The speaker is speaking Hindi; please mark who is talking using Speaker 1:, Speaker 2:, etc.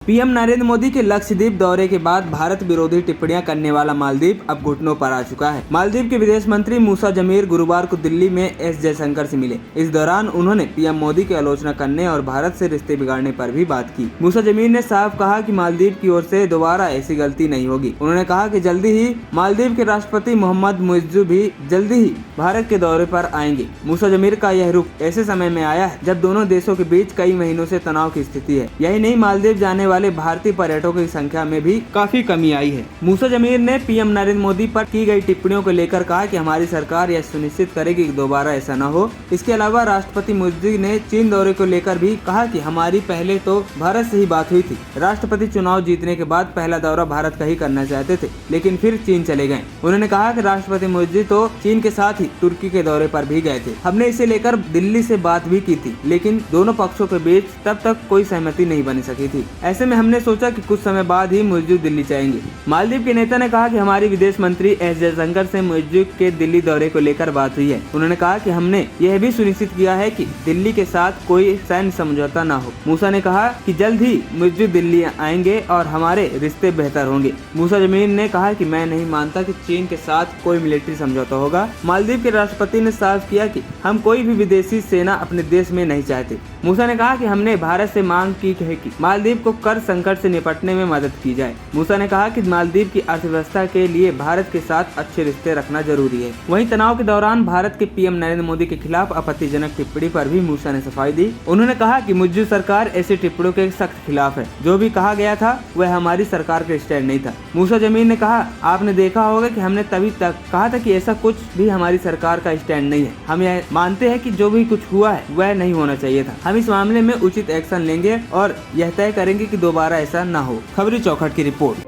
Speaker 1: पीएम नरेंद्र मोदी के लक्षद्वीप दौरे के बाद भारत विरोधी टिप्पणियां करने वाला मालदीव अब घुटनों पर आ चुका है। मालदीव के विदेश मंत्री मूसा जमीर गुरुवार को दिल्ली में एस जयशंकर से मिले। इस दौरान उन्होंने पीएम मोदी की आलोचना करने और भारत से रिश्ते बिगाड़ने पर भी बात की। मूसा जमीर ने साफ कहा कि मालदीव की ओर से दोबारा ऐसी गलती नहीं होगी। उन्होंने कहा कि जल्दी ही मालदीव के राष्ट्रपति मोहम्मद मुइज्जू भी जल्दी ही भारत के दौरे पर आएंगे। मूसा जमीर का यह रुख ऐसे समय में आया है जब दोनों देशों के बीच कई महीनों से तनाव की स्थिति है। यही नहीं, मालदीव जाने वाले भारतीय पर्यटकों की संख्या में भी काफी कमी आई है। मूसा जमीर ने पीएम नरेंद्र मोदी पर की गई टिप्पणियों को लेकर कहा कि हमारी सरकार यह सुनिश्चित करेगी कि दोबारा ऐसा न हो। इसके अलावा राष्ट्रपति मुइज्जू ने चीन दौरे को लेकर भी कहा कि हमारी पहले तो भारत से ही बात हुई थी। राष्ट्रपति चुनाव जीतने के बाद पहला दौरा भारत का ही करना चाहते थे, लेकिन फिर चीन चले गए। उन्होंने कहा कि राष्ट्रपति मुइज्जू तो चीन के साथ ही तुर्की के दौरे पर भी गए थे। हमने इसे लेकर दिल्ली से बात भी की थी, लेकिन दोनों पक्षों के बीच तब तक कोई सहमति नहीं बन सकी थी। ऐसे में हमने सोचा कि कुछ समय बाद ही मुइज्जू दिल्ली जाएंगे। मालदीव के नेता ने कहा कि हमारी विदेश मंत्री एस जयशंकर से मुइज्जू के दिल्ली दौरे को लेकर बात हुई है। उन्होंने कहा कि हमने यह भी सुनिश्चित किया है कि दिल्ली के साथ कोई सैन्य समझौता न हो। मूसा ने कहा कि जल्द ही मुइज्जू दिल्ली आएंगे और हमारे रिश्ते बेहतर होंगे। मूसा जमीर ने कहा कि मैं नहीं मानता कि चीन के साथ कोई मिलिट्री समझौता होगा। मालदीव के राष्ट्रपति ने साफ किया कि हम कोई भी विदेशी सेना अपने देश में नहीं चाहते। मूसा ने कहा कि हमने भारत से मांग की है कि मालदीव को कर संकट से निपटने में मदद की जाए। मूसा ने कहा कि मालदीव की अर्थव्यवस्था के लिए भारत के साथ अच्छे रिश्ते रखना जरूरी है। वहीं तनाव के दौरान भारत के पीएम नरेंद्र मोदी के खिलाफ आपत्तिजनक टिप्पणी पर भी मूसा ने सफाई दी। उन्होंने कहा कि मुइज्जू सरकार ऐसी टिप्पणियों के सख्त खिलाफ है। जो भी कहा गया था वह हमारी सरकार का स्टैंड नहीं था। मूसा जमीर ने कहा, आपने देखा होगा कि हमने तभी तक कहा था कि ऐसा कुछ भी हमारी सरकार का स्टैंड नहीं है। हम यह मानते हैं कि जो भी कुछ हुआ है वह नहीं होना चाहिए था। हम इस मामले में उचित एक्शन लेंगे और यह तय करेंगे कि दोबारा ऐसा न हो। खबरी चौखट की रिपोर्ट।